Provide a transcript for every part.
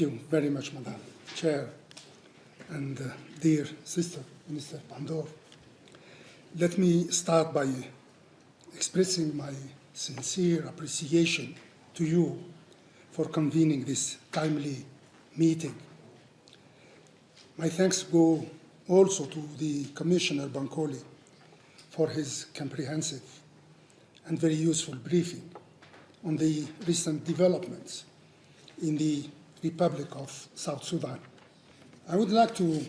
Thank you very much, Madam Chair, and dear Sister Minister Pandor. Let me start by expressing my sincere appreciation to you for convening this timely meeting. My thanks go also to the Commissioner Bankole for his comprehensive and very useful briefing on the recent developments in the Republic of South Sudan. I would like to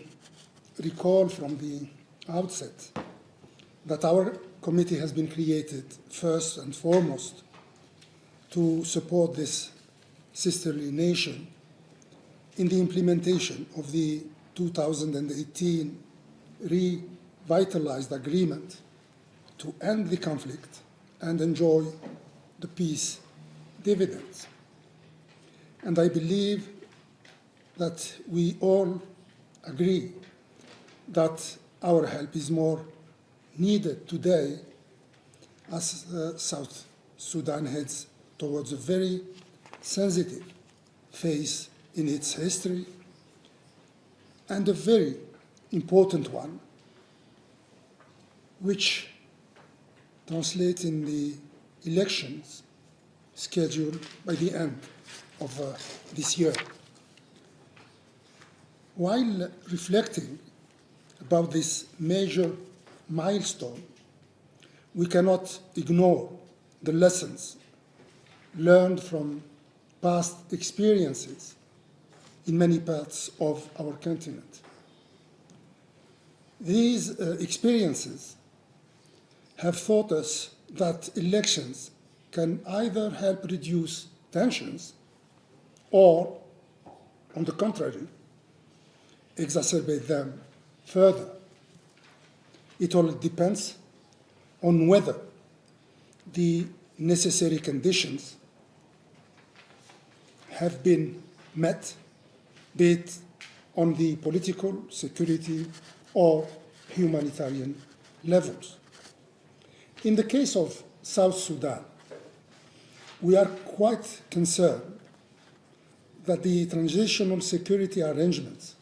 recall from the outset that our committee has been created first and foremost to support this sisterly nation in the implementation of the 2018 revitalized agreement to end the conflict and enjoy the peace dividends. And I believe that we all agree that our help is more needed today as South Sudan heads towards a very sensitive phase in its history and a very important one, which translates in the elections scheduled by the end of this year. While reflecting about this major milestone, we cannot ignore the lessons learned from past experiences in many parts of our continent. These experiences have taught us that elections can either help reduce tensions or, on the contrary, exacerbate them further. It all depends on whether the necessary conditions have been met, be it on the political, security, or humanitarian levels. In the case of South Sudan, we are quite concerned that the transitional security arrangements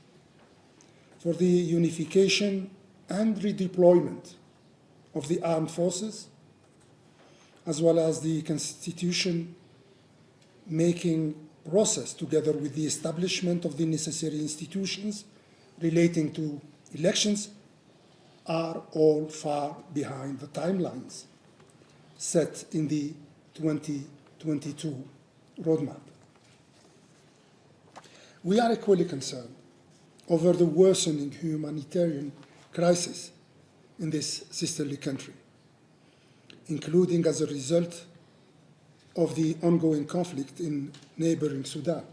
for the unification and redeployment of the armed forces, as well as the constitution-making process, together with the establishment of the necessary institutions relating to elections, are all far behind the timelines set in the 2022 roadmap. We are equally concerned over the worsening humanitarian crisis in this sisterly country, including as a result of the ongoing conflict in neighboring Sudan.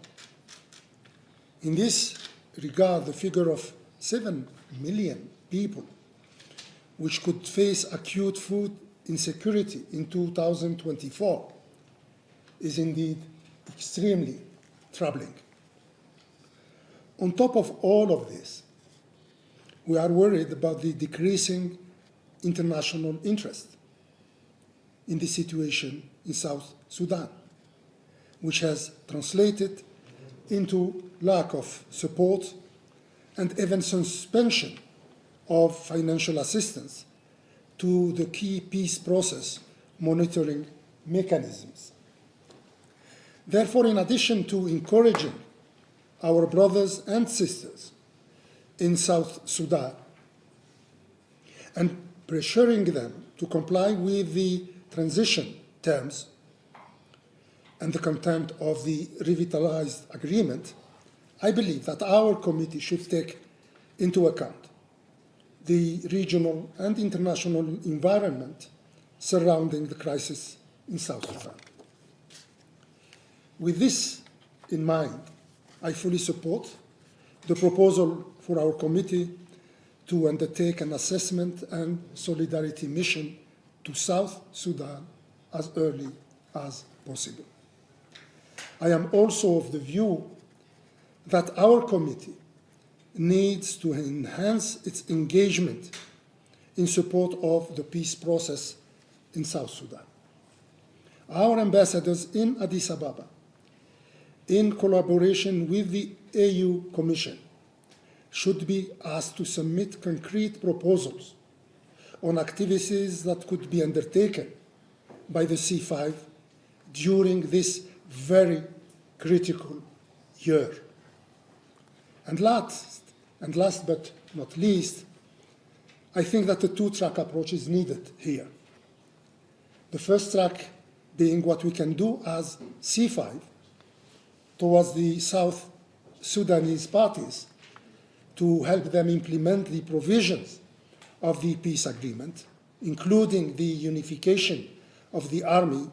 In this regard, the figure of 7 million people which could face acute food insecurity in 2024 is indeed extremely troubling. On top of all of this, we are worried about the decreasing international interest in the situation in South Sudan, which has translated into lack of support and even suspension of financial assistance to the key peace process monitoring mechanisms. Therefore, in addition to encouraging our brothers and sisters in South Sudan and pressuring them to comply with the transition terms and the content of the revitalized agreement, I believe that our committee should take into account the regional and international environment surrounding the crisis in South Sudan. With this in mind, I fully support the proposal for our committee to undertake an assessment and solidarity mission to South Sudan as early as possible. I am also of the view that our committee needs to enhance its engagement in support of the peace process in South Sudan. Our ambassadors in Addis Ababa in collaboration with the AU Commission, should be asked to submit concrete proposals on activities that could be undertaken by the C5 during this very critical year. And last but not least, I think that the two-track approach is needed here. The first track being what we can do as C5 towards the South Sudanese parties to help them implement the provisions of the peace agreement, including the unification of the army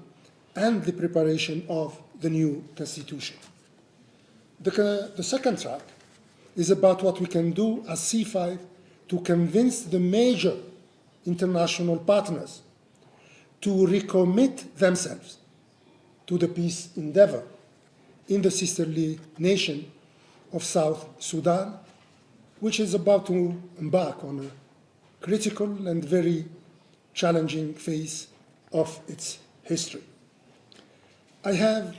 and the preparation of the new constitution. The second track is about what we can do as C5 to convince the major international partners to recommit themselves to the peace endeavor in the sisterly nation of South Sudan, which is about to embark on a critical and very challenging phase of its history. I have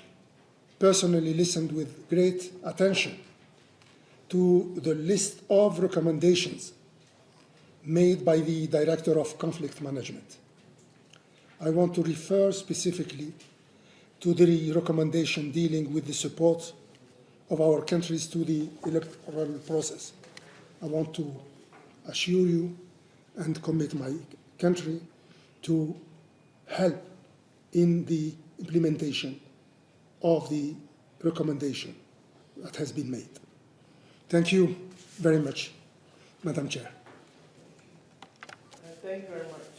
personally listened with great attention to the list of recommendations made by the Director of Conflict Management. I want to refer specifically to the recommendation dealing with the support of our countries to the electoral process. I want to assure you and commit my country to help in the implementation of the recommendation that has been made. Thank you very much, Madam Chair. Thank you very much.